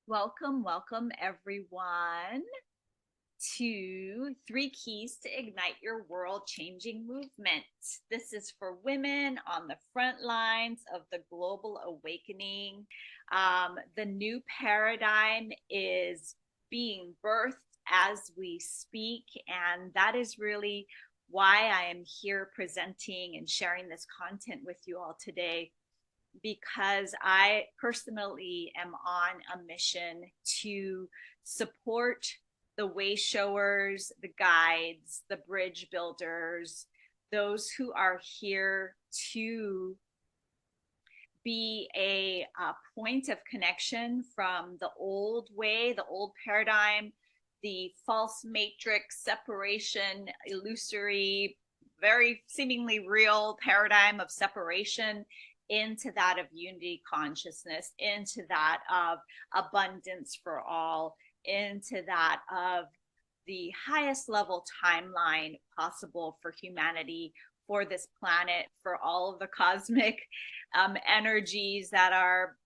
Welcome everyone to Three Keys to Ignite Your World Changing Movement. This is for women on the front lines of the global awakening. The new paradigm is being birthed as we speak, and that is really why I am here presenting and sharing this content with you all today, because I personally am on a mission to support the Wayshowers, the guides, the bridge builders, those who are here to be a point of connection from the old way, the old paradigm, the false matrix, separation, illusory, very seemingly real paradigm of separation, into that of unity consciousness, into that of abundance for all, into that of the highest level timeline possible for humanity, for this planet, for all of the cosmic energies that are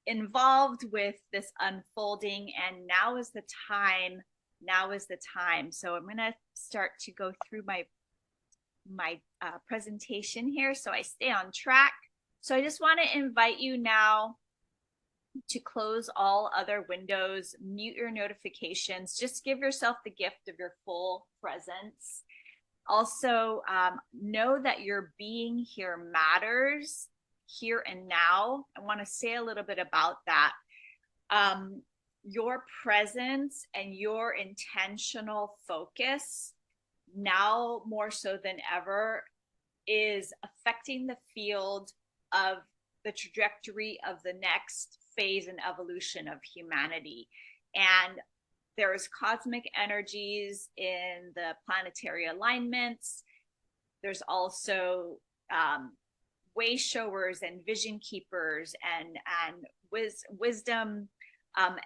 involved with this unfolding. And now is the time. Now is the time. So I'm going to start to go through my presentation here so I stay on track. So I just want to invite you now to close all other windows, mute your notifications, just give yourself the gift of your full presence. Also, know that your being here matters here and now. I want to say a little bit about that. Your presence and your intentional focus, now more so than ever, is affecting the field of the trajectory of the next phase and evolution of humanity. And there's cosmic energies in the planetary alignments. There's also wayshowers and vision keepers and wisdom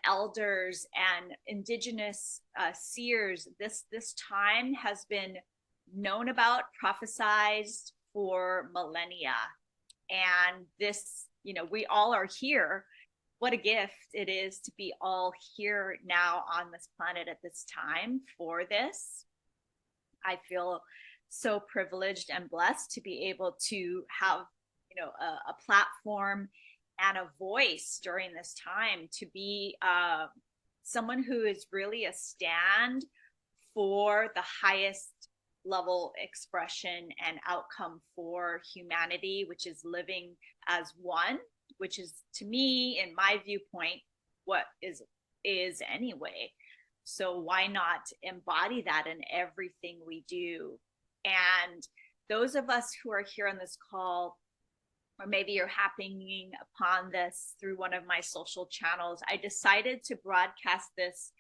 elders and indigenous seers. This time has been known about, prophesized for millennia. And this, we all are here. What a gift it is to be all here now on this planet at this time for this. I feel so privileged and blessed to be able to have, a platform and a voice during this time, to be someone who is really a stand for the highest level expression and outcome for humanity, which is living as one, which is, to me, in my viewpoint, what is anyway. So why not embody that in everything we do? And those of us who are here on this call, or maybe you're happening upon this through one of my social channels, I decided to broadcast this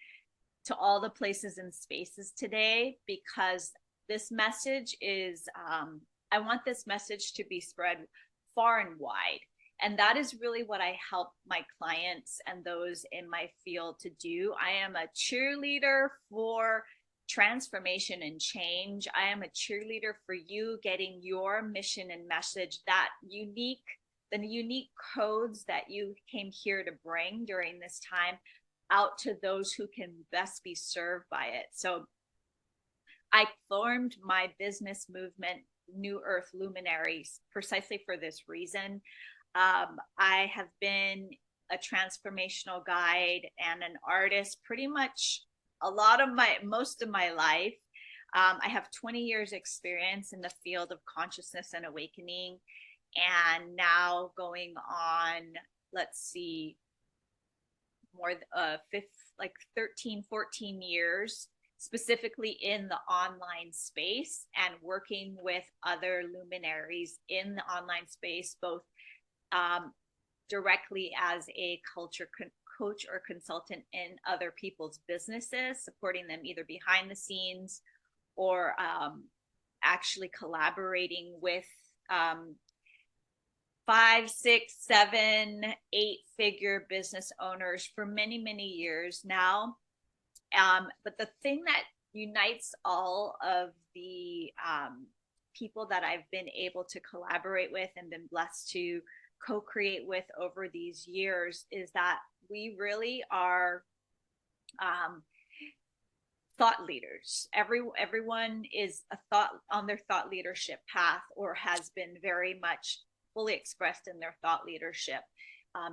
to all the places and spaces today, because this message is, I want this message to be spread far and wide. And that is really what I help my clients and those in my field to do. I am a cheerleader for transformation and change. I am a cheerleader for you getting your mission and message, the unique codes that you came here to bring during this time, out to those who can best be served by it. So I formed my business movement, New Earth Luminaries, precisely for this reason. I have been a transformational guide and an artist pretty much most of my life. I have 20 years experience in the field of consciousness and awakening, and now going on, let's see, more 13, 14 years specifically in the online space, and working with other luminaries in the online space, both directly as a culture coach or consultant in other people's businesses, supporting them either behind the scenes or actually collaborating with 5, 6, 7, 8-figure business owners for many, many years now. But the thing that unites all of the people that I've been able to collaborate with and been blessed to co-create with over these years is that we really are thought leaders. Everyone is a thought on their thought leadership path, or has been very much fully expressed in their thought leadership.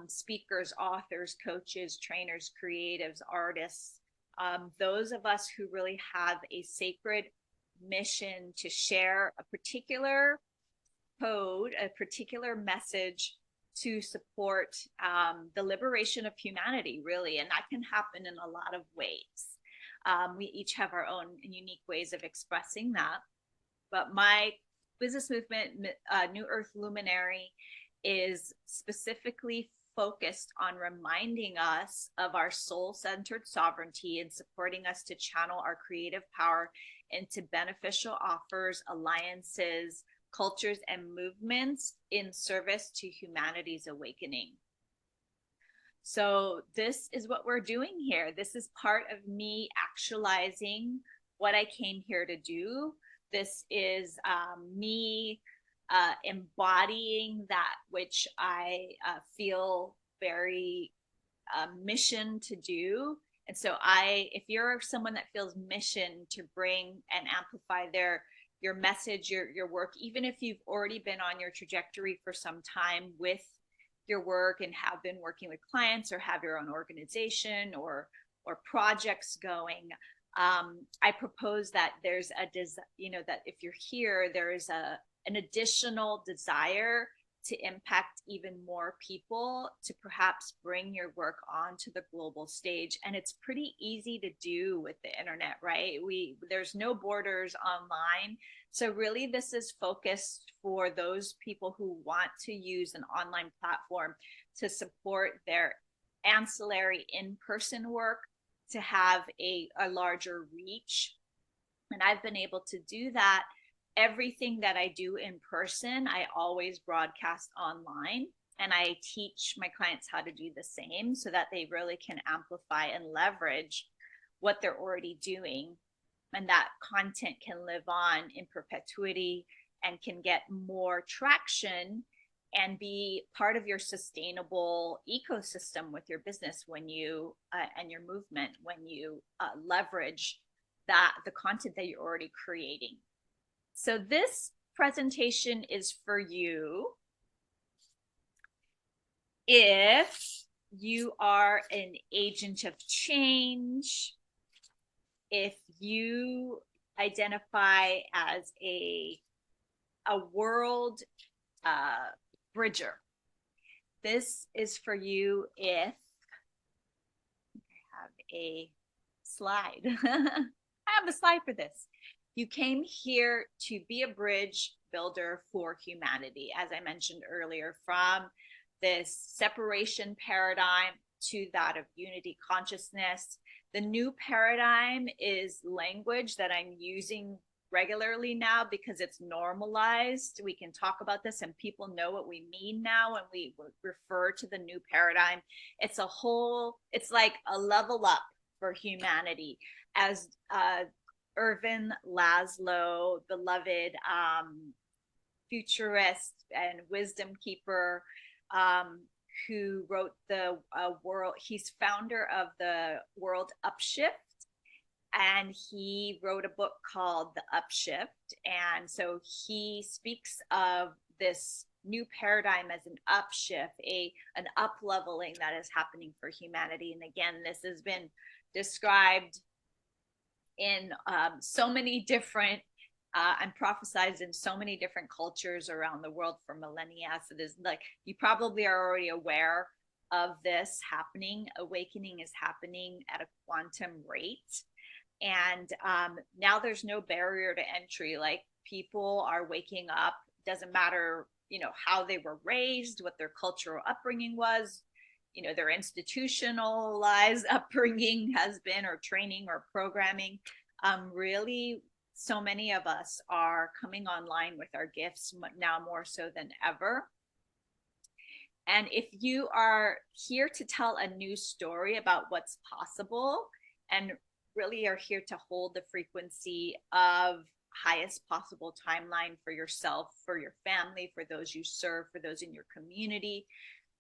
Speakers, authors, coaches, trainers, creatives, artists, those of us who really have a sacred mission to share a particular code, a particular message to support the liberation of humanity, really. And that can happen in a lot of ways. We each have our own unique ways of expressing that. But my business movement, New Earth Luminary, is specifically focused on reminding us of our soul-centered sovereignty and supporting us to channel our creative power into beneficial offers, alliances, cultures, and movements in service to humanity's awakening. So this is what we're doing here. This is part of me actualizing what I came here to do. This is me embodying that which I feel very mission to do. And so if you're someone that feels mission to bring and amplify your message, your work, even if you've already been on your trajectory for some time with your work and have been working with clients or have your own organization or projects going, I propose that there's that if you're here, there is an additional desire to impact even more people, to perhaps bring your work onto the global stage. And it's pretty easy to do with the internet, right? There's no borders online. So really this is focused for those people who want to use an online platform to support their ancillary in-person work, to have a larger reach. And I've been able to do that. Everything that I do in person, I always broadcast online, and I teach my clients how to do the same so that they really can amplify and leverage what they're already doing, and that content can live on in perpetuity and can get more traction and be part of your sustainable ecosystem with your business when you and your movement, when you leverage the content that you're already creating. So this presentation is for you if you are an agent of change, if you identify as a world bridger. This is for you if I have a slide. I have a slide for this. You came here to be a bridge builder for humanity, as I mentioned earlier, from this separation paradigm to that of unity consciousness. The new paradigm is language that I'm using regularly now because it's normalized. We can talk about this and people know what we mean now when we refer to the new paradigm. It's like a level up for humanity. As Irvin Laszlo, beloved futurist and wisdom keeper, who wrote the world, he's founder of the World Upshift, and he wrote a book called The Upshift. And so he speaks of this new paradigm as an upshift, an up leveling that is happening for humanity. And again, this has been described in so many different and prophesized in so many different cultures around the world for millennia. So there's like, you probably are already aware of this happening. Awakening is happening at a quantum rate. And now there's no barrier to entry. Like, people are waking up. Doesn't matter, how they were raised, what their cultural upbringing was, their institutionalized upbringing has been, or training or programming. Really, so many of us are coming online with our gifts now more so than ever. And if you are here to tell a new story about what's possible, and really are here to hold the frequency of highest possible timeline for yourself, for your family, for those you serve, for those in your community,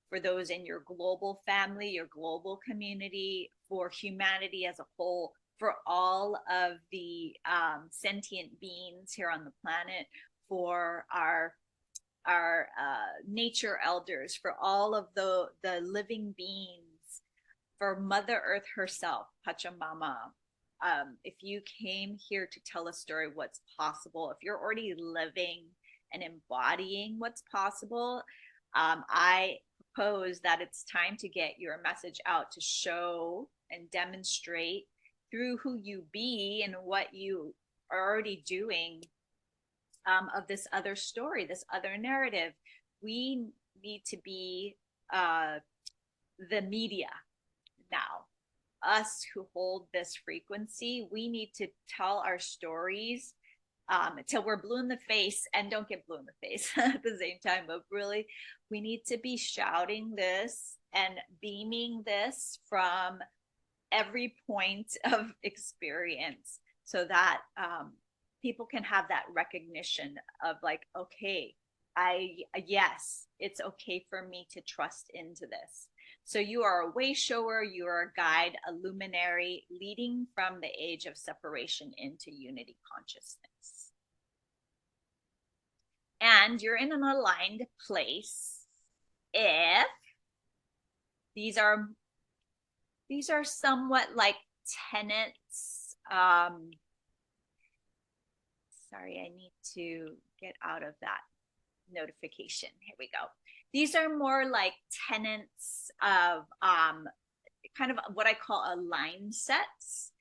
for those in your global family, your global community, for humanity as a whole, for all of the sentient beings here on the planet, for our nature elders, for all of the living beings, for Mother Earth herself, Pachamama. If you came here to tell a story what's possible, if you're already living and embodying what's possible, I propose that it's time to get your message out to show and demonstrate through who you be and what you are already doing, of this other story, this other narrative. We need to be the media now. Us who hold this frequency, we need to tell our stories till we're blue in the face, and don't get blue in the face at the same time, but really we need to be shouting this and beaming this from every point of experience, so that people can have that recognition of like, okay, yes, it's okay for me to trust into this. So you are a wayshower, you are a guide, a luminary, leading from the age of separation into unity consciousness. And you're in an aligned place if these are somewhat like tenets. Sorry, I need to get out of that notification. Here we go. These are more like tenets of kind of what I call aligned sets.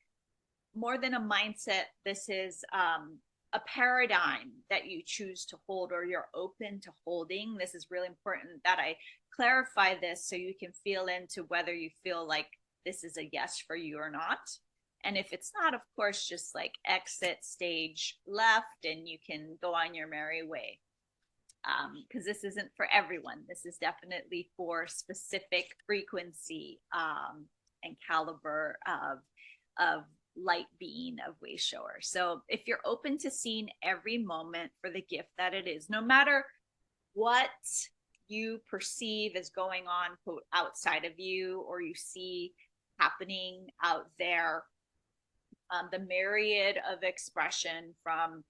More than a mindset, this is a paradigm that you choose to hold, or you're open to holding. This is really important that I clarify this so you can feel into whether you feel like this is a yes for you or not. And if it's not, of course, just like exit stage left and you can go on your merry way. Because this isn't for everyone. This is definitely for specific frequency and caliber of light being, of Wayshower. So if you're open to seeing every moment for the gift that it is, no matter what you perceive is going on, quote, outside of you, or you see happening out there, the myriad of expression, from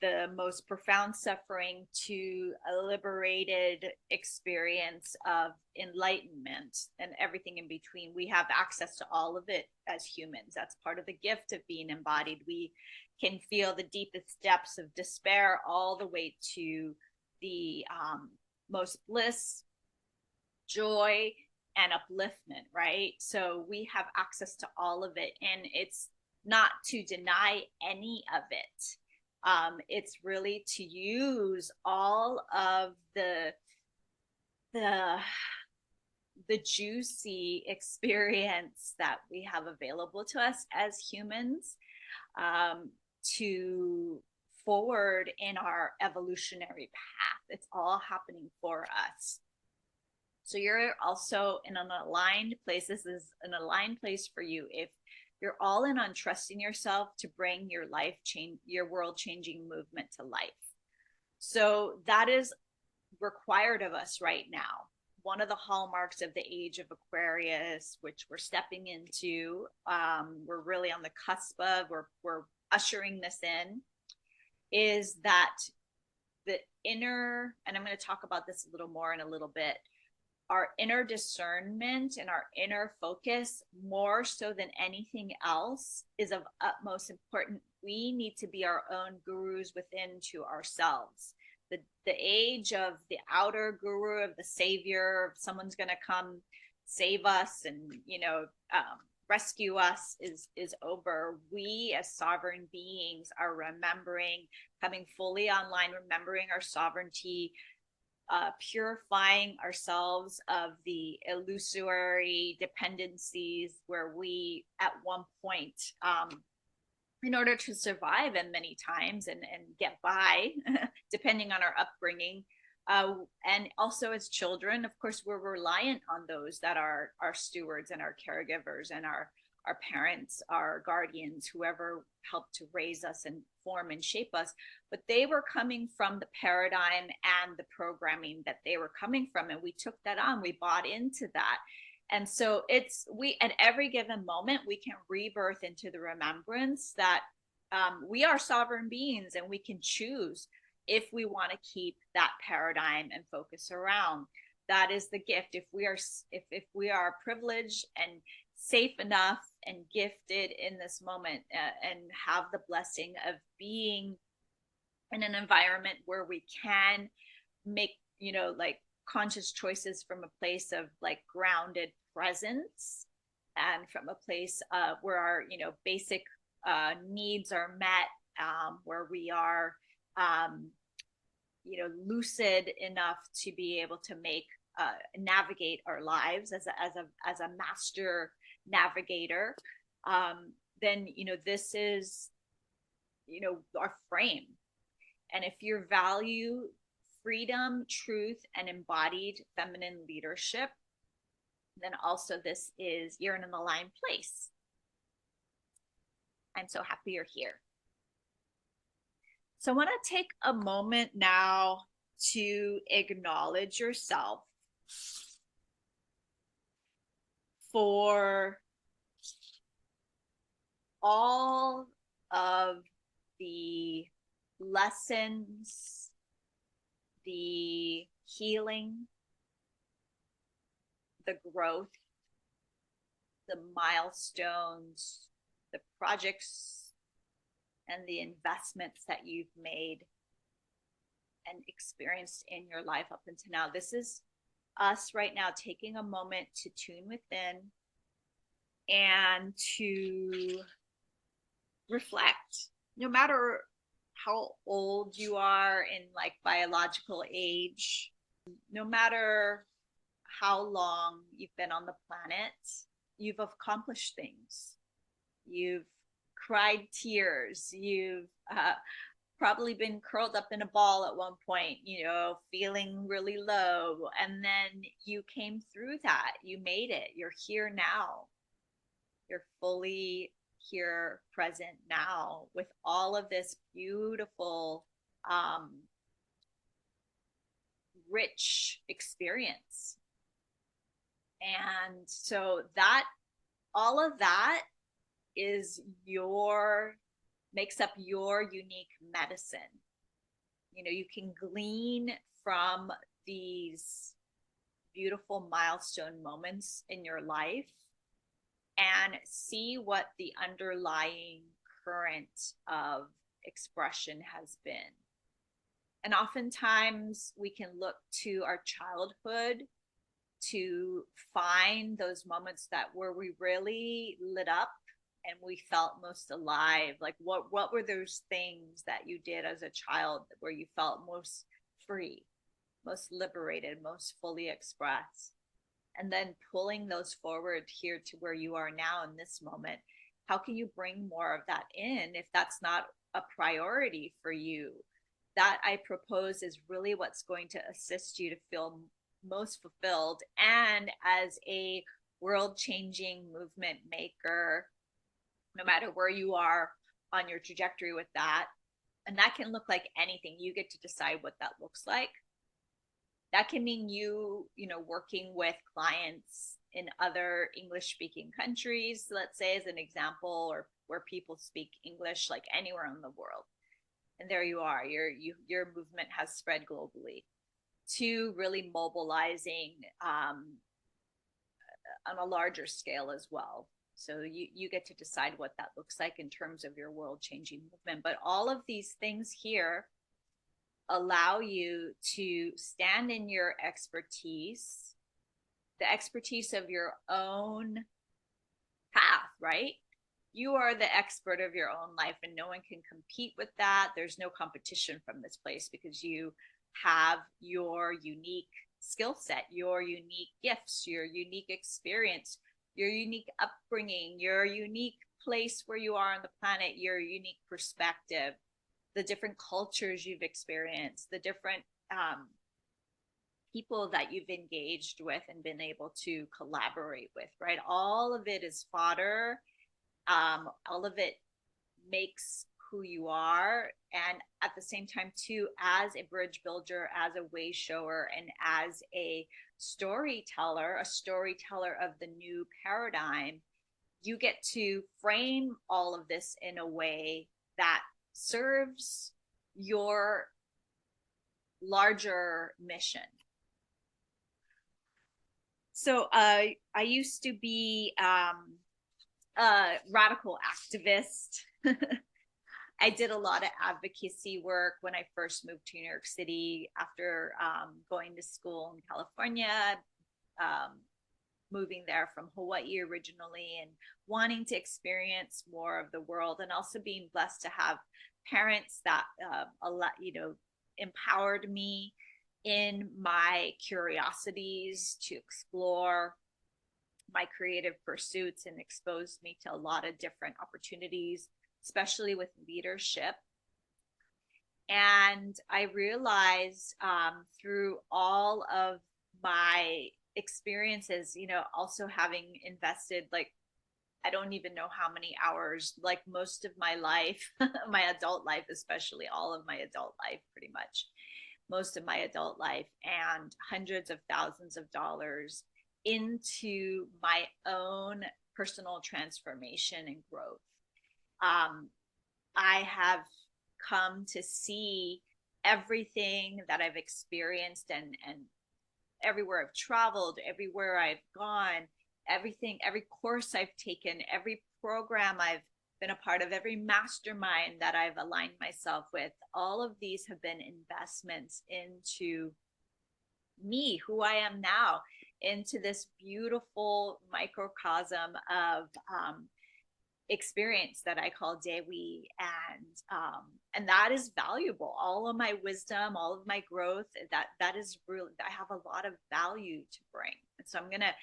the most profound suffering to a liberated experience of enlightenment and everything in between. We have access to all of it as humans. That's part of the gift of being embodied. We can feel the deepest depths of despair all the way to the most bliss, joy, and upliftment, right? So we have access to all of it, and it's not to deny any of it. It's really to use all of the juicy experience that we have available to us as humans, to forward in our evolutionary path. It's all happening for us. So you're also in an aligned place. This is an aligned place for you if you're all in on trusting yourself to bring your life change, your world changing movement to life. So that is required of us right now. One of the hallmarks of the age of Aquarius, which we're stepping into, we're really on the cusp of, we're ushering this in, is that the inner, and I'm going to talk about this a little more in a little bit, our inner discernment and our inner focus, more so than anything else, is of utmost importance. We need to be our own gurus within to ourselves. The age of the outer guru, of the savior, someone's going to come save us and, rescue us, is over. We as sovereign beings are remembering, coming fully online, remembering our sovereignty, purifying ourselves of the illusory dependencies where we at one point, in order to survive, and many times and get by, depending on our upbringing, and also as children, of course, we're reliant on those that are our stewards and our caregivers and our our parents, our guardians, whoever helped to raise us and form and shape us, but they were coming from the paradigm and the programming that they were coming from, and we took that on, we bought into that. And so we at every given moment we can rebirth into the remembrance that we are sovereign beings, and we can choose if we want to keep that paradigm and focus around. That is the gift. If we are privileged and safe enough and gifted in this moment, and have the blessing of being in an environment where we can make, like conscious choices from a place of like grounded presence, and from a place where our, basic needs are met, where we are, lucid enough to be able to navigate our lives as a master navigator, then this is our frame. And if you value freedom, truth, and embodied feminine leadership, then also you're in an aligned place. I'm so happy you're here. So I want to take a moment now to acknowledge yourself for all of the lessons, the healing, the growth, the milestones, the projects, and the investments that you've made and experienced in your life up until now. This is us right now taking a moment to tune within and to reflect. No matter how old you are in like biological age, no matter how long you've been on the planet, you've accomplished things. You've cried tears. You've probably been curled up in a ball at one point, feeling really low. And then you came through that. You made it. You're here now. You're fully here, present now, with all of this beautiful, rich experience. And so all of that makes up your unique medicine. You can glean from these beautiful milestone moments in your life and see what the underlying current of expression has been. And oftentimes we can look to our childhood to find those moments where we really lit up and we felt most alive. Like what were those things that you did as a child where you felt most free, most liberated, most fully expressed? And then pulling those forward here to where you are now in this moment. How can you bring more of that in if that's not a priority for you? That, I propose, is really what's going to assist you to feel most fulfilled, and as a world-changing movement maker, no matter where you are on your trajectory with that. And that can look like anything. You get to decide what that looks like. That can mean working with clients in other English-speaking countries, let's say, as an example, or where people speak English, like anywhere in the world. And there you are. Your movement has spread globally, to really mobilizing on a larger scale as well. So you get to decide what that looks like in terms of your world-changing movement. But all of these things here allow you to stand in your expertise, the expertise of your own path, right? You are the expert of your own life, and no one can compete with that. There's no competition from this place, because you have your unique skill set, your unique gifts, your unique experience, your unique upbringing, your unique place where you are on the planet, your unique perspective, the different cultures you've experienced, the different people that you've engaged with and been able to collaborate with, right? All of it is fodder All of it makes who you are. And at the same time, too, as a bridge builder, as a wayshower, and as a storyteller of the new paradigm, you get to frame all of this in a way that serves your larger mission. So I used to be a radical activist. I did a lot of advocacy work when I first moved to New York City after going to school in California, moving there from Hawaii originally, and wanting to experience more of the world, and also being blessed to have parents that empowered me in my curiosities to explore my creative pursuits and exposed me to a lot of different opportunities, especially with leadership. And I realized through all of my experiences, also having invested, like, I don't even know how many hours, like most of my life, my adult life, especially all of my adult life, pretty much most of my adult life, and hundreds of thousands of dollars into my own personal transformation and growth. I have come to see everything that I've experienced, and everywhere I've traveled, everywhere I've gone, everything, every course I've taken, every program I've been a part of, every mastermind that I've aligned myself with, all of these have been investments into me, who I am now, into this beautiful microcosm of experience that I call Dewi, and that is valuable. All of my wisdom, all of my growth, that is really, I have a lot of value to bring. And so I'm gonna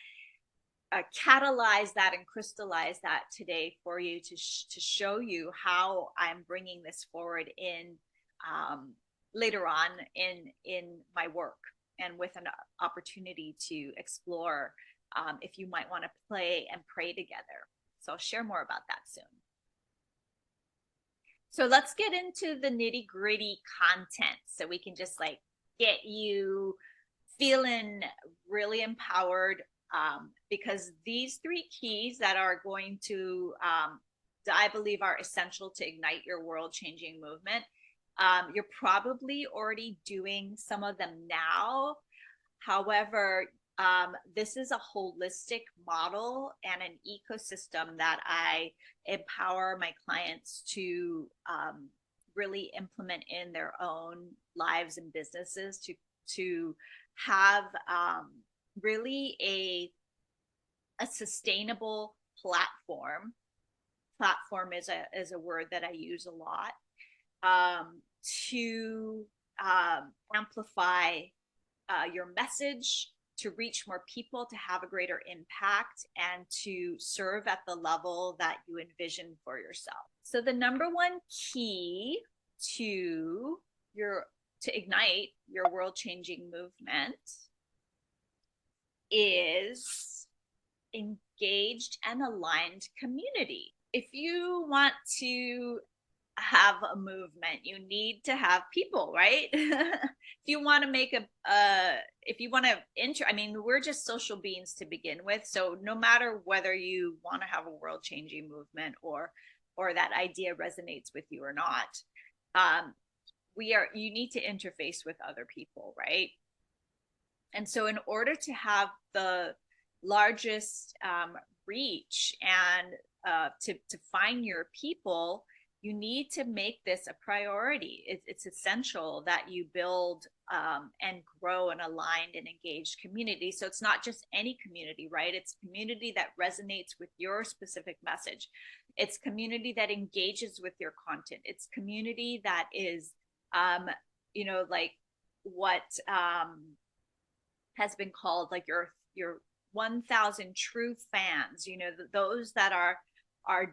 catalyze that and crystallize that today for you to show you how I'm bringing this forward in later on in my work, and with an opportunity to explore if you might want to play and pray together. So I'll share more about that soon. So let's get into the nitty gritty content so we can just like get you feeling really empowered, because these 3 keys that are going to, I believe, are essential to ignite your world changing movement. You're probably already doing some of them now. However, this is a holistic model and an ecosystem that I empower my clients to really implement in their own lives and businesses, to have really a sustainable platform. Platform is a word that I use a lot, to amplify your message, to reach more people, to have a greater impact, and to serve at the level that you envision for yourself. So the number 1 key to ignite your world-changing movement is engaged and aligned community. If you want to have a movement, you need to have people, right? If you want to make I mean, we're just social beings to begin with. So no matter whether you want to have a world changing movement or that idea resonates with you or not, you need to interface with other people, right? And so in order to have the largest reach and to find your people, you need to make this a priority. It's essential that you build and grow an aligned and engaged community. So it's not just any community, right? It's community that resonates with your specific message. It's community that engages with your content. It's community that is, like what has been called like your 1,000 true fans, those that are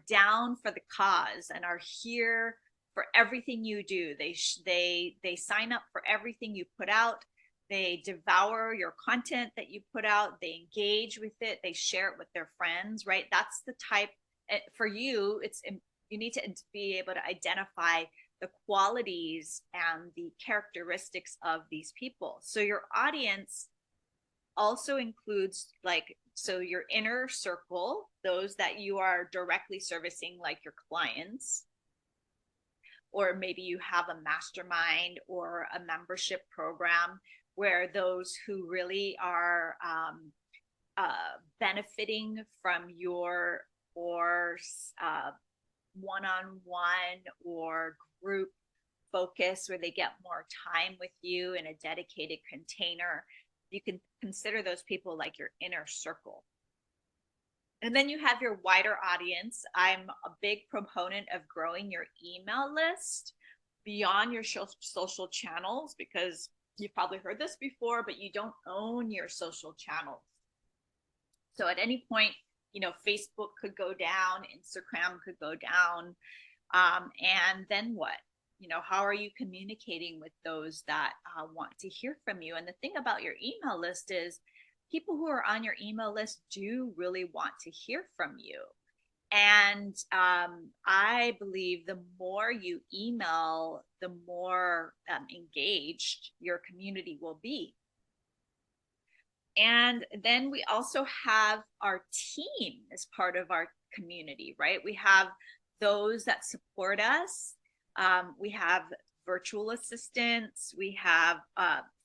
down for the cause and are here for everything you do. They sign up for everything you put out. They devour your content that you put out. They engage with it. They share it with their friends, right? That's the type for you, you need to be able to identify the qualities and the characteristics of these people. So your audience also includes so your inner circle, those that you are directly servicing, like your clients, or maybe you have a mastermind or a membership program where those who really are benefiting from your or one-on-one or group focus, where they get more time with you in a dedicated container. You can consider those people like your inner circle. And then you have your wider audience. I'm a big proponent of growing your email list beyond your social channels, because you've probably heard this before, but you don't own your social channels. So at any point, Facebook could go down, Instagram could go down. And then what? How are you communicating with those that want to hear from you? And the thing about your email list is people who are on your email list do really want to hear from you. And I believe the more you email, the more engaged your community will be. And then we also have our team as part of our community, right? We have those that support us. We have virtual assistants. We have,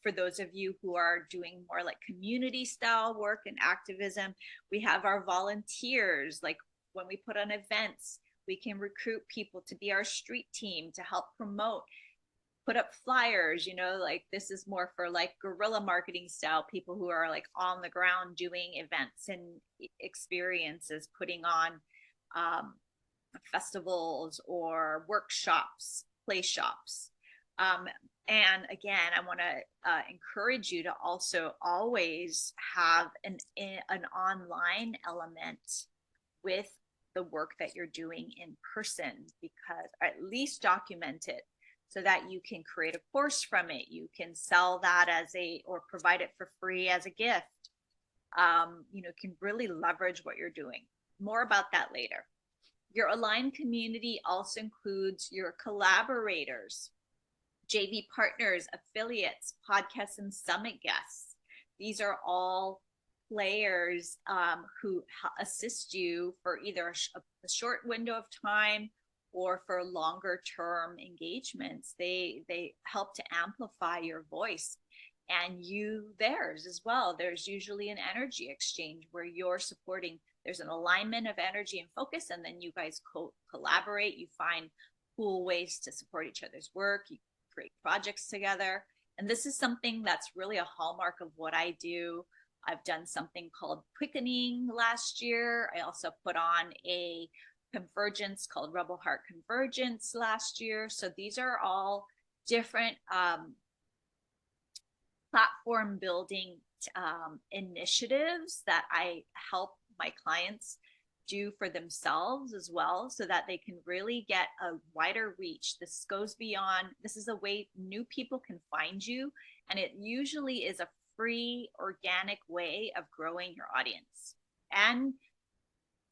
for those of you who are doing more like community style work and activism, we have our volunteers. Like when we put on events, we can recruit people to be our street team to help promote, put up flyers. Like this is more for like guerrilla marketing style people who are like on the ground doing events and experiences, putting on festivals or workshops, play shops. And again, I want to encourage you to also always have an online element with the work that you're doing in person, because, or at least document it so that you can create a course from it. You can sell that or provide it for free as a gift. Can really leverage what you're doing. More about that later. Your aligned community also includes your collaborators, JV partners, affiliates, podcasts, and summit guests. These are all players who assist you for either a short window of time or for longer term engagements. They help to amplify your voice and you theirs as well. There's usually an energy exchange where you're supporting. There's an alignment of energy and focus, and then you guys collaborate. You find cool ways to support each other's work. You create projects together. And this is something that's really a hallmark of what I do. I've done something called Quickening last year. I also put on a convergence called Rebel Heart Convergence last year. So these are all different platform building initiatives that I help my clients do for themselves as well, so that they can really get a wider reach. This goes beyond, this is a way new people can find you, and it usually is a free, organic way of growing your audience and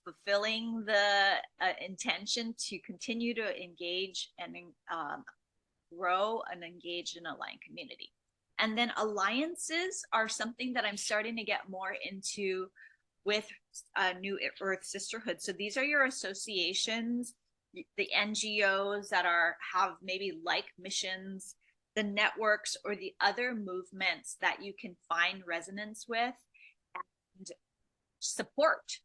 fulfilling the intention to continue to engage and grow an engaged and aligned community. And then alliances are something that I'm starting to get more into with New Earth Sisterhood. So these are your associations, the NGOs that have maybe like missions, the networks or the other movements that you can find resonance with and support.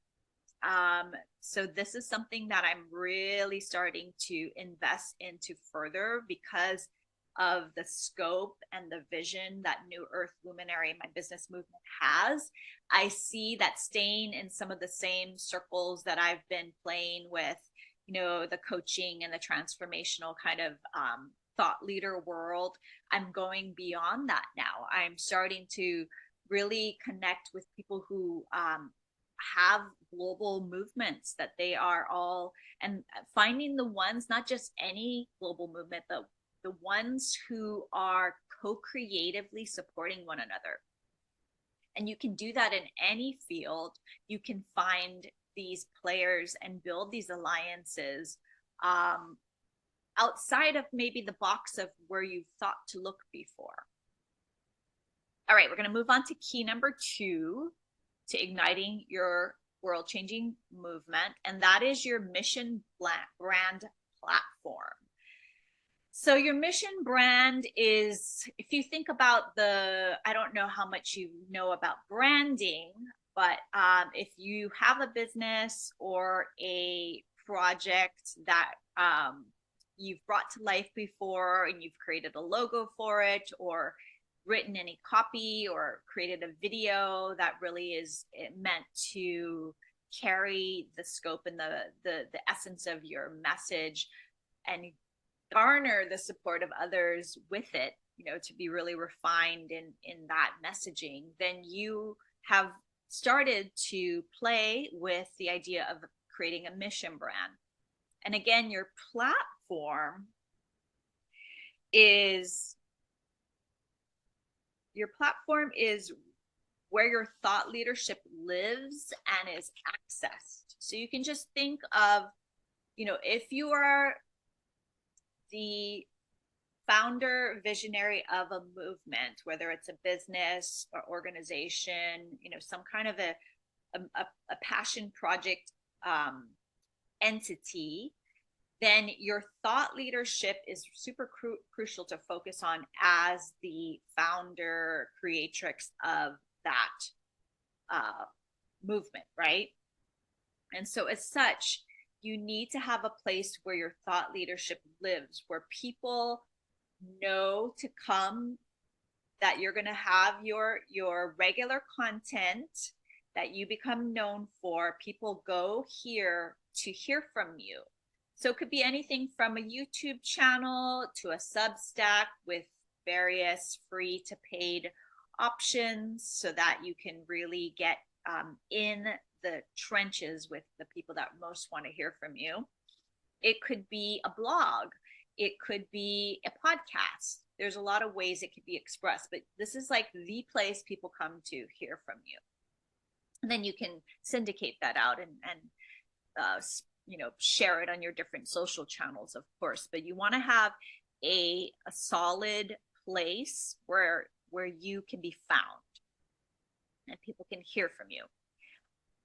So this is something that I'm really starting to invest into further because of the scope and the vision that New Earth Luminary, my business movement, has. I see that staying in some of the same circles that I've been playing with, the coaching and the transformational kind of thought leader world, I'm going beyond that now. I'm starting to really connect with people who have global movements that they are all, and finding the ones, not just any global movement, but the ones who are co-creatively supporting one another. And you can do that in any field. You can find these players and build these alliances outside of maybe the box of where you thought to look before. All right, we're going to move on to key number 2 to igniting your world-changing movement, and that is your mission brand platform. So your mission brand is, if you think about I don't know how much you know about branding, but if you have a business or a project that you've brought to life before and you've created a logo for it, or written any copy or created a video that really is meant to carry the scope and the essence of your message and garner the support of others with it, to be really refined in that messaging, then you have started to play with the idea of creating a mission brand. And again, your platform is where your thought leadership lives and is accessed. So you can just think of, if you are the founder visionary of a movement, whether it's a business or organization, some kind of a passion project entity, then your thought leadership is super crucial to focus on as the founder creatrix of that movement, right? And so as such, you need to have a place where your thought leadership lives, where people know to come, that you're going to have your regular content that you become known for. People go here to hear from you. So it could be anything from a YouTube channel to a Substack with various free to paid options, so that you can really get in the trenches with the people that most want to hear from you. It could be a blog. It could be a podcast. There's a lot of ways it could be expressed, but this is like the place people come to hear from you. And then you can syndicate that out and share it on your different social channels, of course. But you want to have a solid place where you can be found and people can hear from you.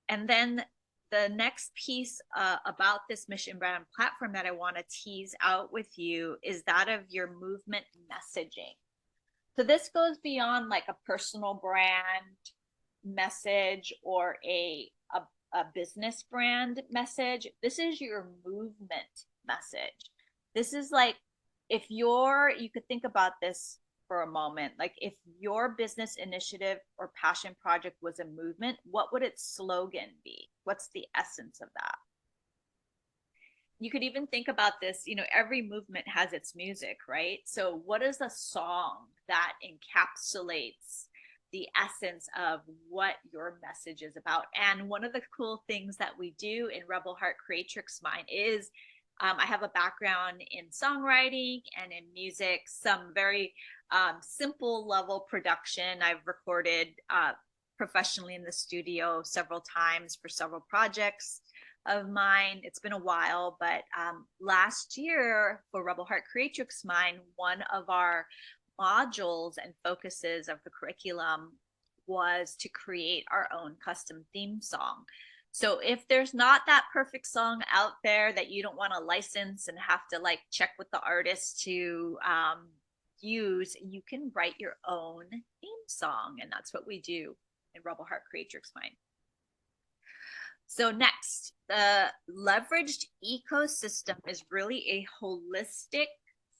And then the next piece about this mission brand platform that I want to tease out with you is that of your movement messaging. So this goes beyond like a personal brand message or a business brand message. This is your movement message. This is like, you could think about this for a moment. Like, if your business initiative or passion project was a movement, what would its slogan be? What's the essence of that? You could even think about this, every movement has its music, right? So what is a song that encapsulates the essence of what your message is about? And one of the cool things that we do in Rebel Heart Creatrix Mind is I have a background in songwriting and in music, some very simple level production. I've recorded professionally in the studio several times for several projects of mine. It's been a while, but last year for Rebel Heart Creatrix Mind, one of our modules and focuses of the curriculum was to create our own custom theme song. So if there's not that perfect song out there that you don't want to license and have to like check with the artist to use, you can write your own theme song. And that's what we do in Rebel Heart Creatrix Mind. So next, the leveraged ecosystem is really a holistic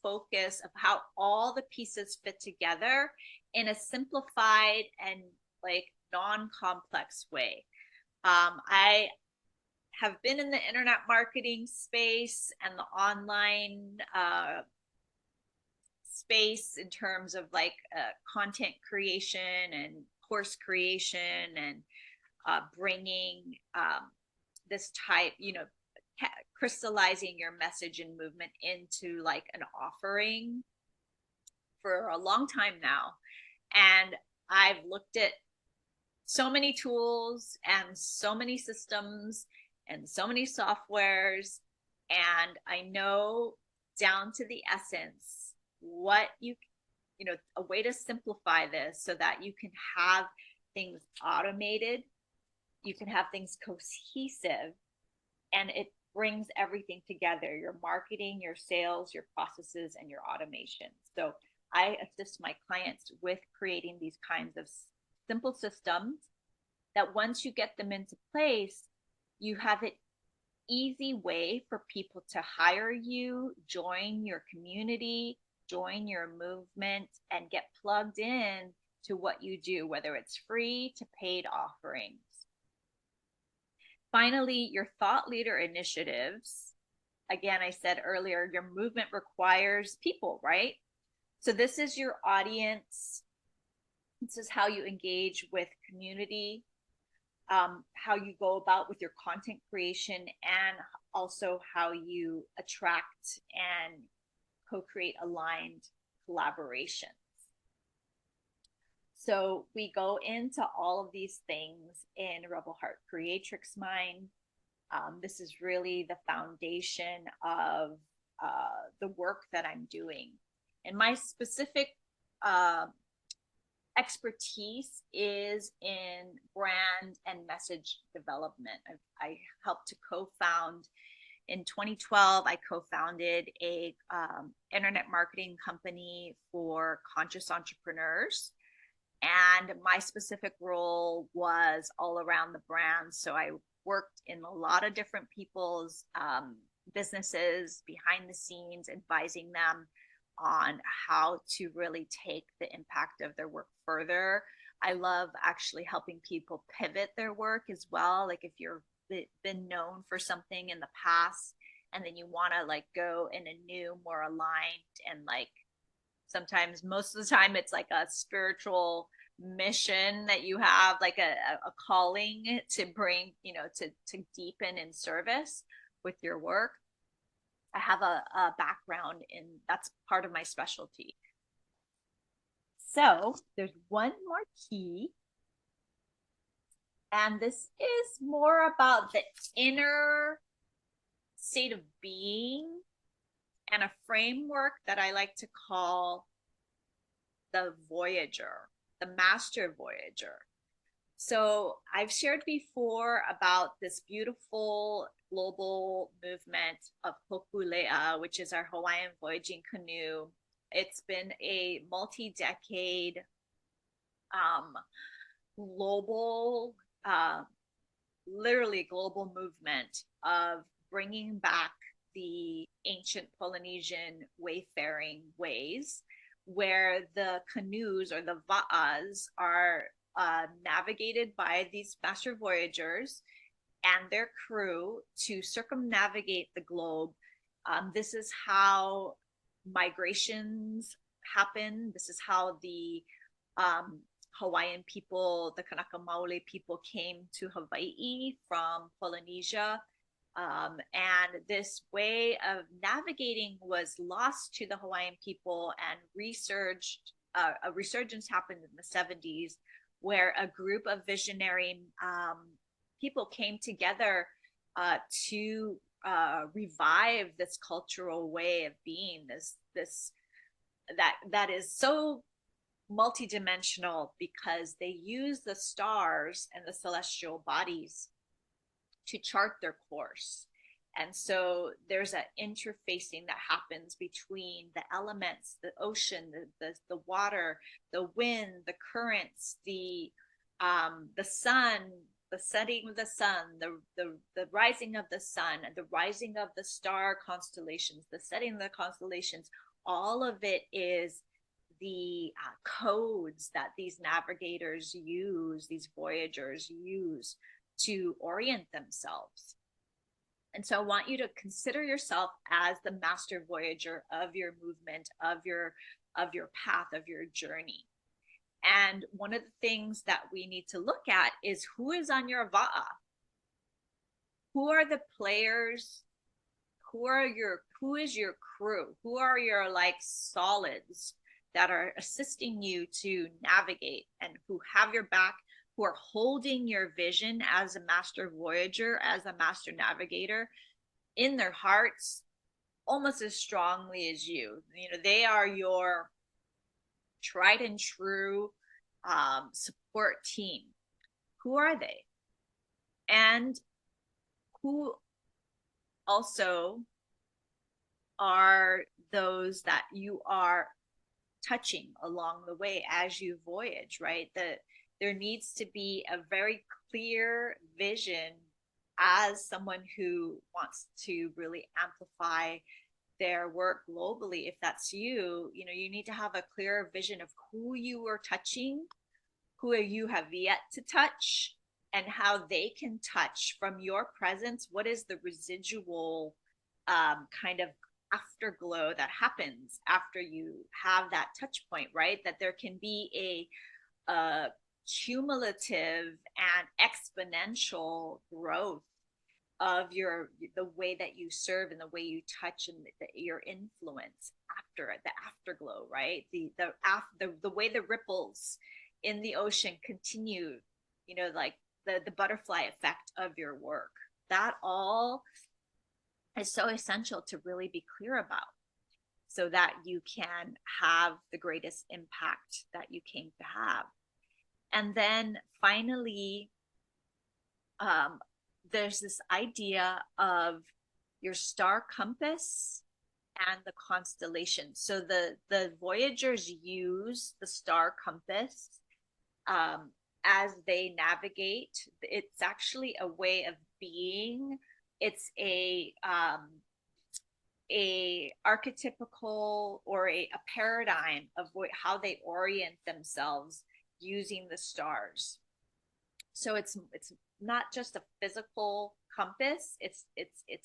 focus of how all the pieces fit together in a simplified and like non-complex way. I have been in the internet marketing space and the online space in terms of like content creation and course creation and bringing this type, crystallizing your message and movement into like an offering for a long time now. And I've looked at so many tools and so many systems and so many softwares, and I know down to the essence what you know, a way to simplify this so that you can have things automated, you can have things cohesive, and it brings everything together: your marketing, your sales, your processes, and your automation. So I assist my clients with creating these kinds of simple systems that once you get them into place, you have an easy way for people to hire you, join your community, join your movement, and get plugged in to what you do, whether it's free to paid offerings. Finally, your thought leader initiatives. Again, I said earlier, your movement requires people, right? So this is your audience. This is how you engage with community, how you go about with your content creation, and also how you attract and co-create aligned collaborations. So we go into all of these things in Rebel Heart Creatrix Mind. This is really the foundation of the work that I'm doing. And my specific expertise is in brand and message development. I helped to co-found in 2012. I co-founded a internet marketing company for conscious entrepreneurs, and my specific role was all around the brand. So I worked in a lot of different people's businesses behind the scenes, advising them on how to really take the impact of their work further. I love actually helping people pivot their work as well. Like if you've been known for something in the past and then you want to like go in a new, more aligned, and like sometimes, most of the time, it's like a spiritual mission that you have, like a calling to bring, you know, to deepen in service with your work. I have a background in, that's part of my specialty. So there's one more key, and this is more about the inner state of being and a framework that I like to call the Voyager, the Master Voyager. So I've shared before about this beautiful global movement of Hokulea, which is our Hawaiian voyaging canoe. It's been a multi-decade global, literally global movement of bringing back the ancient Polynesian wayfaring ways, where the canoes or the va'as are navigated by these master voyagers and their crew to circumnavigate the globe. This is how migrations happen. This is how the Hawaiian people, the Kanaka Maoli people, came to Hawaii from Polynesia. And this way of navigating was lost to the Hawaiian people and resurged. A resurgence happened in the 70s, where a group of visionary people came together to revive this cultural way of being, that is so multidimensional, because they use the stars and the celestial bodies to chart their course. And so there's an interfacing that happens between the elements, the ocean, the water, the wind, the currents, the sun, the setting of the sun, the rising of the sun, the rising of the star constellations, the setting of the constellations. All of it is the codes that these navigators use, these voyagers use, to orient themselves. And so I want you to consider yourself as the master voyager of your movement, of your path, of your journey. And one of the things that we need to look at is who is on your va'a. Who are the players? Who is your crew? Who are your like solids that are assisting you to navigate, and who have your back, who are holding your vision as a Master Voyager, as a Master Navigator in their hearts almost as strongly as you. You know, they are your tried and true support team. Who are they? And who also are those that you are touching along the way as you voyage, right? That there needs to be a very clear vision as someone who wants to really amplify their work globally. If that's you, you know, you need to have a clear vision of who you are touching, who you have yet to touch, and how they can touch from your presence. What is the residual kind of afterglow that happens after you have that touch point, right? That there can be a cumulative and exponential growth of the way that you serve and the way you touch and your influence after the afterglow, right? The way the ripples in the ocean continue, you know, like the butterfly effect of your work. That all is so essential to really be clear about, so that you can have the greatest impact that you came to have. And then finally, there's this idea of your star compass and the constellation. So the Voyagers use the star compass as they navigate. It's actually a way of being. It's a archetypical or a paradigm of how they orient themselves using the stars. So it's not just a physical compass. It's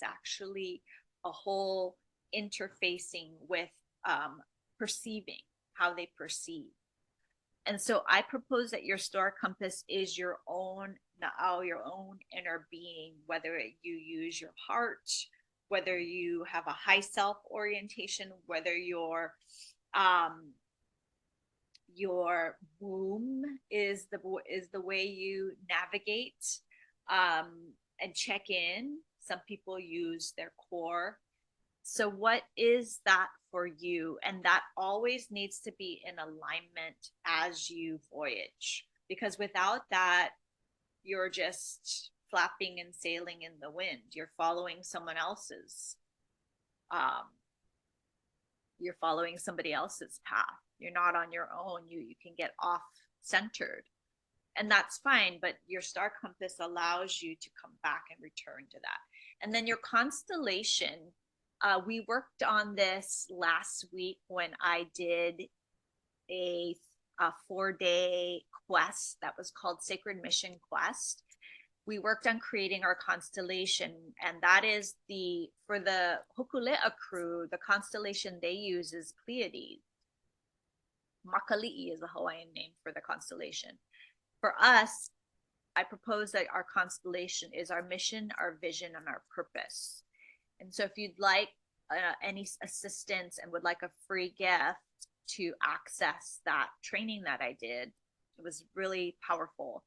actually a whole interfacing with perceiving, how they perceive. And so I propose that your star compass is your own inner being, whether you use your heart, whether you have a high self orientation, whether your womb is the way you navigate and check in. Some people use their core. So what is that for you? And that always needs to be in alignment as you voyage, because without that, you're just flapping and sailing in the wind. You're following someone else's you're following somebody else's path. You're not on your own. You can get off centered, and that's fine, but your star compass allows you to come back and return to that. And then your constellation, we worked on this last week when I did a 4-day quest that was called Sacred Mission Quest. We worked on creating our constellation, and that is for the Hokulea crew, the constellation they use is Pleiades. Makali'i is a Hawaiian name for the constellation. For us, I propose that our constellation is our mission, our vision, and our purpose. And so if you'd like any assistance and would like a free gift to access that training that I did, it was really powerful.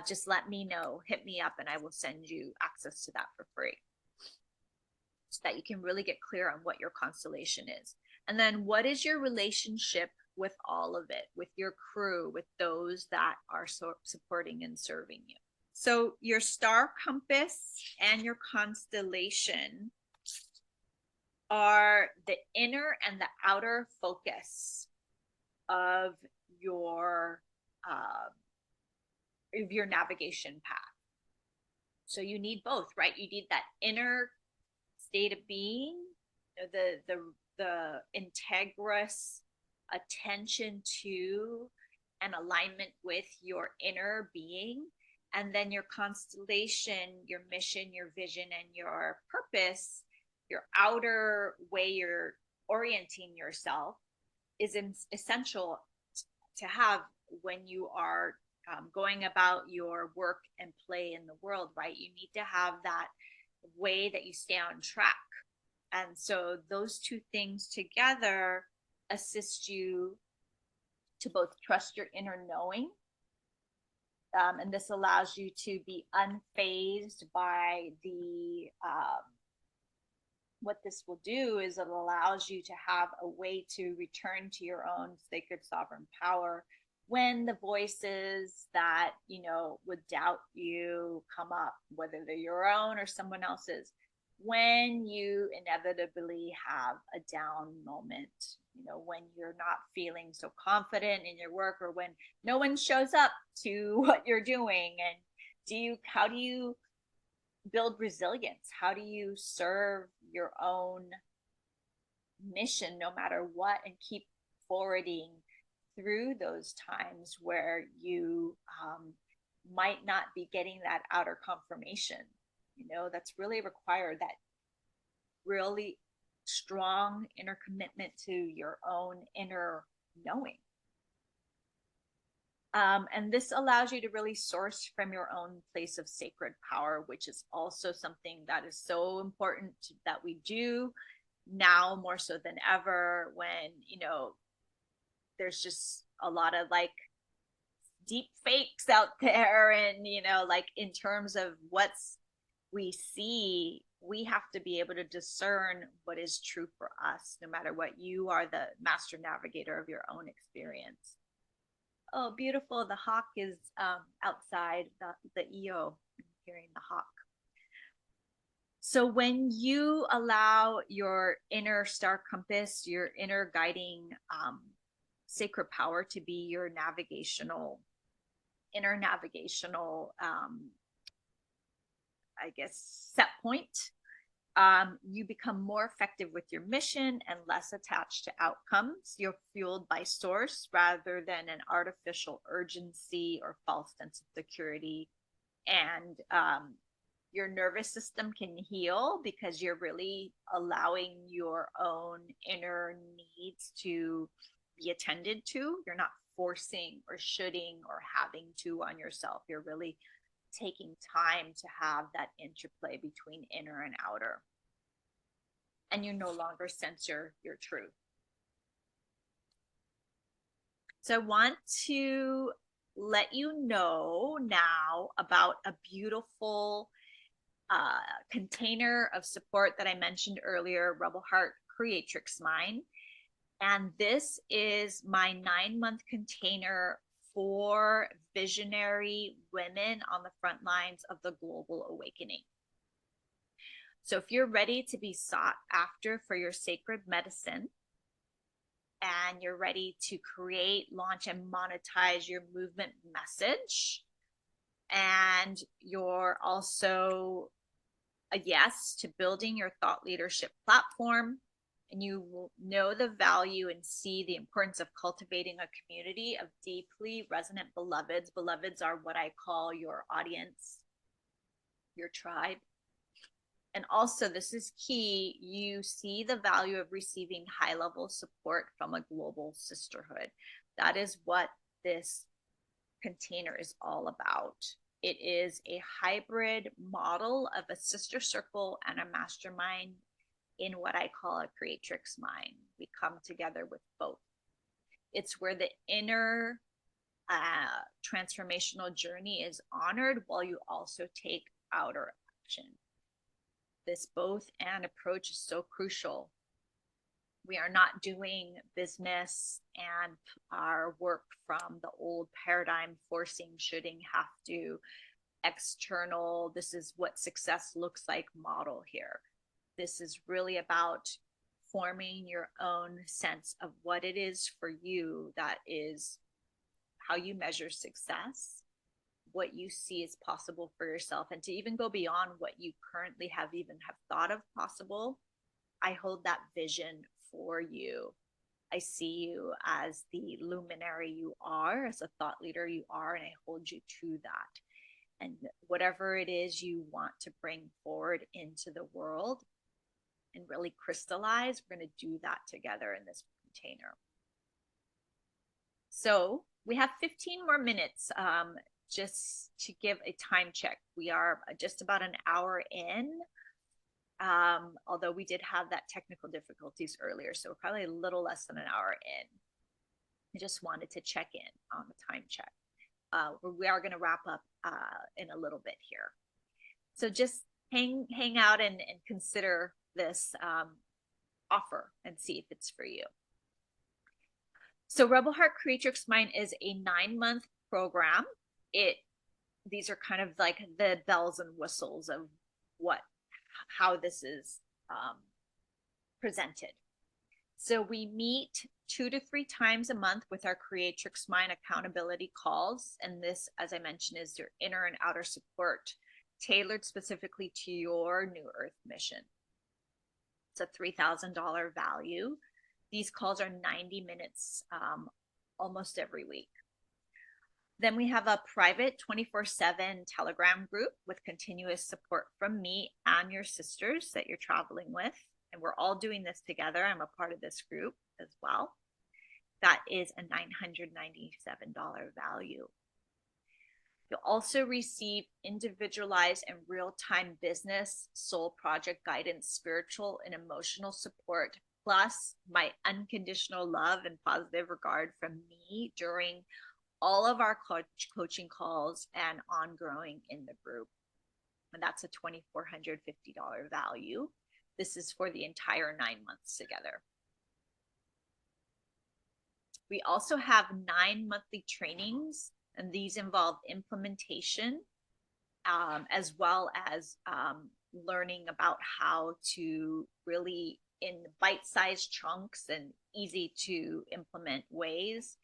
Just let me know, hit me up, and I will send you access to that for free, so that you can really get clear on what your constellation is. And then what is your relationship with all of it, with your crew, with those that are supporting and serving you. So your star compass and your constellation are the inner and the outer focus of your navigation path. So you need both, right? You need that inner state of being, the integrous attention to and alignment with your inner being, and then your constellation, your mission, your vision, and your purpose, your outer way you're orienting yourself, is essential to have when you are going about your work and play in the world, right? You need to have that way that you stay on track. And so those two things together assist you to both trust your inner knowing and this allows you to be unfazed by the what this will do is it allows you to have a way to return to your own sacred sovereign power when the voices that would doubt you come up, whether they're your own or someone else's, when you inevitably have a down moment, when you're not feeling so confident in your work, or when no one shows up to what you're doing. And how do you build resilience? How do you serve your own mission no matter what, and keep forwarding through those times where you might not be getting that outer confirmation? That's really required, that really strong inner commitment to your own inner knowing. And this allows you to really source from your own place of sacred power, which is also something that is so important that we do now more so than ever, when there's just a lot of like deep fakes out there, and like in terms of what's we see, we have to be able to discern what is true for us, no matter what. You are the master navigator of your own experience. Oh, beautiful. The hawk is outside the EO. I'm hearing the hawk. So when you allow your inner star compass, your inner guiding sacred power to be your inner navigational, I guess, set point, you become more effective with your mission and less attached to outcomes. You're fueled by source rather than an artificial urgency or false sense of security. And your nervous system can heal because you're really allowing your own inner needs to be attended to. You're not forcing or shoulding or having to on yourself. You're really taking time to have that interplay between inner and outer. And you no longer censor your truth. So I want to let you know now about a beautiful container of support that I mentioned earlier, Rebel Heart Creatrix Mind. And this is my 9-month container for visionary women on the front lines of the global awakening. So if you're ready to be sought after for your sacred medicine, and you're ready to create, launch, and monetize your movement message, and you're also a yes to building your thought leadership platform, and you will know the value and see the importance of cultivating a community of deeply resonant beloveds. Beloveds are what I call your audience, your tribe. And also, this is key, you see the value of receiving high-level support from a global sisterhood. That is what this container is all about. It is a hybrid model of a sister circle and a mastermind in what I call a creatrix mind. We come together with both. It's where the inner transformational journey is honored while you also take outer action. This both and approach is so crucial. We are not doing business and our work from the old paradigm, forcing, shoulding, have to, external, this is what success looks like model here. This is really about forming your own sense of what it is for you, that is how you measure success, what you see is possible for yourself, and to even go beyond what you currently have thought of possible. I hold that vision for you. I see you as the luminary you are, as a thought leader you are, and I hold you to that. And whatever it is you want to bring forward into the world and really crystallize, we're going to do that together in this container. So we have 15 more minutes just to give a time check. We are just about an hour in, although we did have that technical difficulties earlier, so we're probably a little less than an hour in. I just wanted to check in on the time check. we are going to wrap up in a little bit here. So just hang out and consider this offer and see if it's for you. So Rebel Heart Creatrix Mind is a 9-month program. These are kind of like the bells and whistles of how this is presented. So we meet 2 to 3 times a month with our Creatrix Mind accountability calls. And this, as I mentioned, is your inner and outer support tailored specifically to your New Earth mission. It's a $3,000 value. These calls are 90 minutes almost every week. Then we have a private 24/7 Telegram group with continuous support from me and your sisters that you're traveling with. And we're all doing this together. I'm a part of this group as well. That is a $997 value. You'll also receive individualized and real-time business, soul project guidance, spiritual and emotional support, plus my unconditional love and positive regard from me during all of our coaching calls and ongoing in the group. And that's a $2,450 value. This is for the entire 9 months together. We also have 9 monthly trainings, and these involve implementation as well as learning about how to really, in bite-sized chunks and easy to implement ways,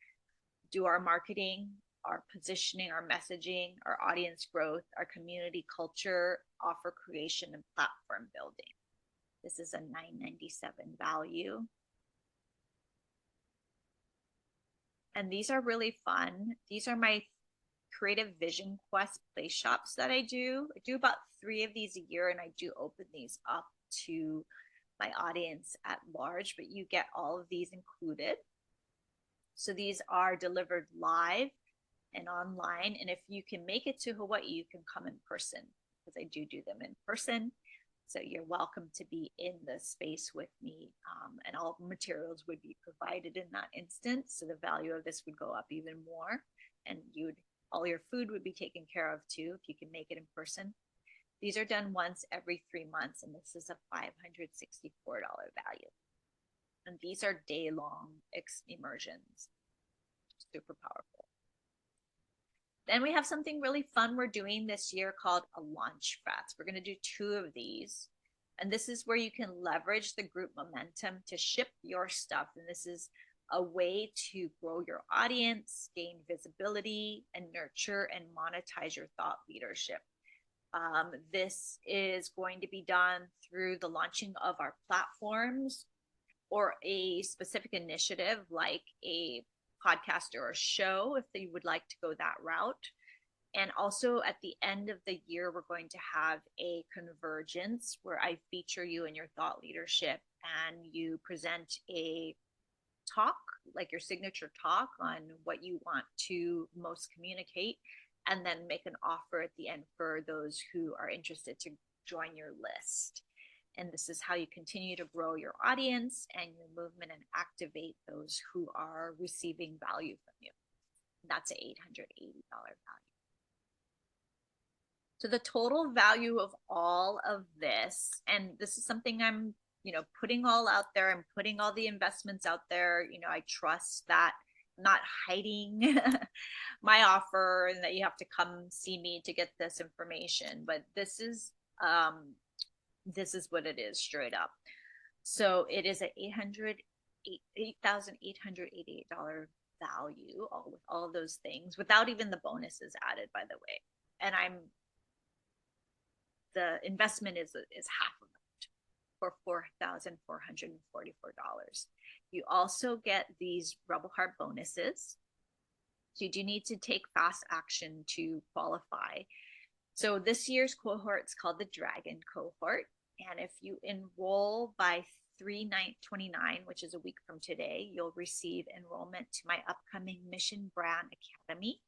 do our marketing, our positioning, our messaging, our audience growth, our community culture, offer creation, and platform building. This is a $997 value. And these are really fun. These are my Creative Vision Quest play shops that I do. I do about 3 of these a year, and I do open these up to my audience at large, but you get all of these included. So these are delivered live and online. And if you can make it to Hawaii, you can come in person, because I do them in person. So you're welcome to be in the space with me, and all materials would be provided in that instance. So the value of this would go up even more, and all your food would be taken care of too if you can make it in person. These are done once every 3 months, and this is a $564 value. And these are day-long immersions. Super powerful. Then we have something really fun we're doing this year called a launch fest. We're going to do 2 of these. And this is where you can leverage the group momentum to ship your stuff. And this is a way to grow your audience, gain visibility, and nurture and monetize your thought leadership. This is going to be done through the launching of our platforms or a specific initiative like a podcast or a show if you would like to go that route. And also at the end of the year, we're going to have a convergence where I feature you in your thought leadership, and you present a talk, like your signature talk on what you want to most communicate, and then make an offer at the end for those who are interested to join your list. And this is how you continue to grow your audience and your movement and activate those who are receiving value from you. That's an $880 value. So the total value of all of this, and this is something I'm, putting all out there, I'm putting all the investments out there. I trust that I'm not hiding my offer and that you have to come see me to get this information, but this is what it is straight up. So it is a $8,888 value, with all of those things, without even the bonuses added, by the way. And the investment is half of it for $4,444. You also get these Rebel Heart bonuses. So you do need to take fast action to qualify. So this year's cohort is called the Dragon Cohort. And if you enroll by 3/9/29, which is a week from today, you'll receive enrollment to my upcoming Mission Brand Academy.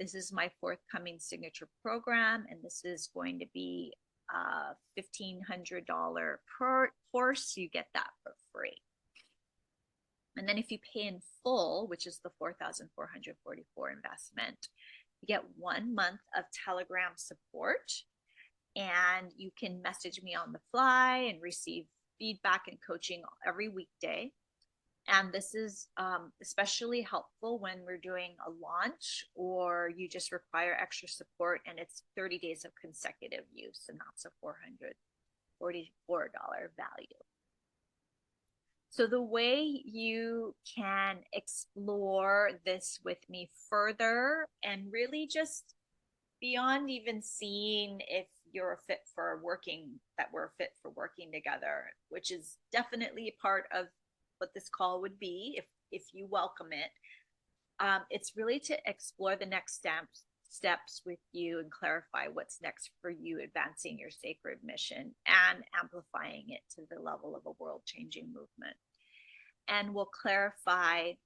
This is my forthcoming signature program, and this is going to be $1,500 per course. You get that for free. And then if you pay in full, which is the $4,444 investment, You get 1 month of Telegram support, and you can message me on the fly and receive feedback and coaching every weekday. And this is especially helpful when we're doing a launch or you just require extra support, and it's 30 days of consecutive use, and that's a $444 value. So the way you can explore this with me further, and really just beyond even seeing if you're a fit for working, that we're fit for working together, which is definitely a part of what this call would be if you welcome it. It's really to explore the next steps with you and clarify what's next for you, advancing your sacred mission and amplifying it to the level of a world-changing movement. And we'll clarify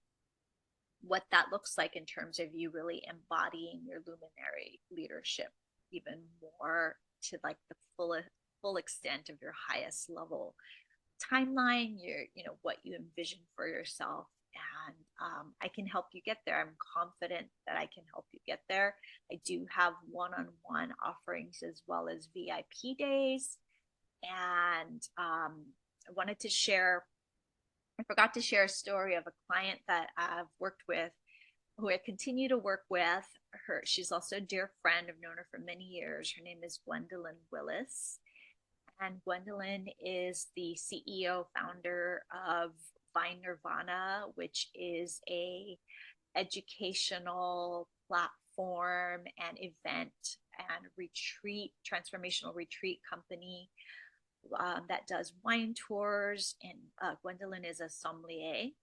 what that looks like in terms of you really embodying your luminary leadership even more to like the full extent of your highest level timeline, what you envision for yourself. And I can help you get there. I'm confident that I can help you get there. I do have one-on-one offerings as well as VIP days. And I forgot to share a story of a client that I've worked with, who I continue to work with. She's also a dear friend. I've known her for many years. Her name is Gwendolyn Willis. And Gwendolyn is the CEO, founder of Vine Nirvana, which is a educational platform and event and transformational retreat company that does wine tours. And Gwendolyn is a sommelier.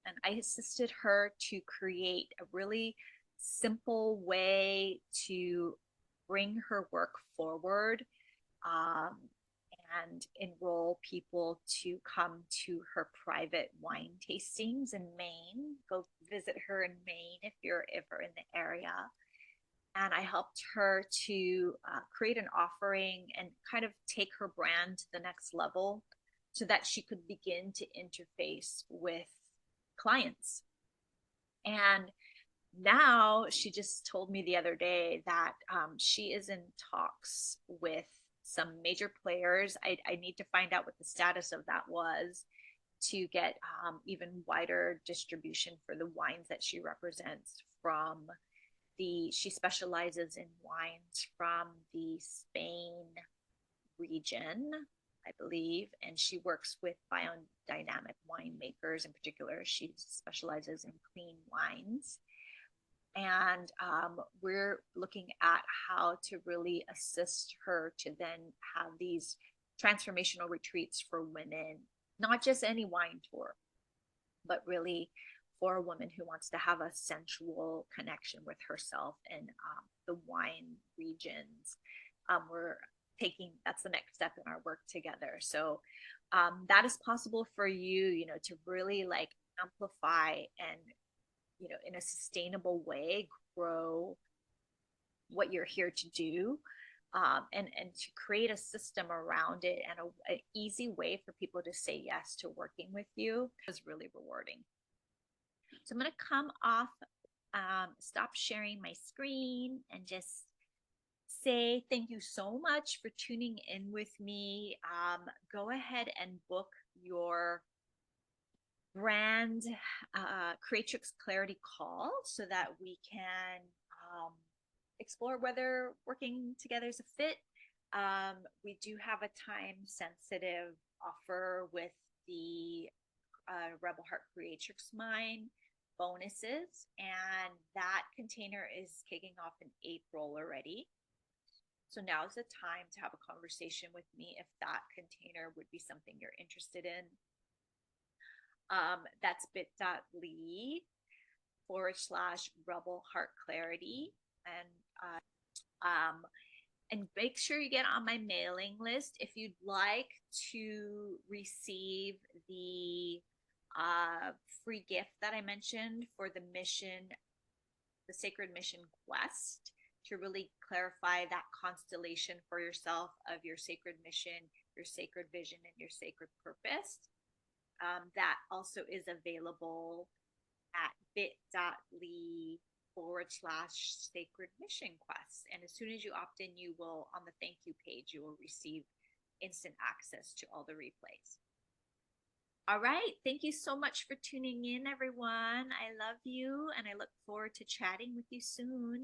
And I assisted her to create a really simple way to bring her work forward and enroll people to come to her private wine tastings in Maine. Go visit her in Maine if you're ever in the area. And I helped her to create an offering and kind of take her brand to the next level so that she could begin to interface with clients. And now she just told me the other day that she is in talks with some major players. I need to find out what the status of that was, to get even wider distribution for the wines that she represents from she specializes in wines from the Spain region, I believe, and she works with biodynamic winemakers. In particular, she specializes in clean wines. And we're looking at how to really assist her to then have these transformational retreats for women, not just any wine tour, but really for a woman who wants to have a sensual connection with herself and the wine regions. That's the next step in our work together. So that is possible for you, to really like amplify and, in a sustainable way, grow what you're here to do, and to create a system around it and an easy way for people to say yes to working with you is really rewarding. So I'm going to come off, stop sharing my screen, and just say thank you so much for tuning in with me. Go ahead and book your brand Creatrix Clarity call so that we can explore whether working together is a fit. We do have a time sensitive offer with the Rebel Heart Creatrix Mine bonuses, and that container is kicking off in April already. So now's the time to have a conversation with me if that container would be something you're interested in. That's bit.ly/Rebel Heart Clarity. And make sure you get on my mailing list if you'd like to receive the free gift that I mentioned for the mission, the Sacred Mission Quest, to really clarify that constellation for yourself of your sacred mission, your sacred vision, and your sacred purpose. That also is available at bit.ly/Rebel /sacred mission quests. And as soon as you opt in, you will, on the thank you page, you will receive instant access to all the replays. All right. Thank you so much for tuning in, everyone. I love you, and I look forward to chatting with you soon.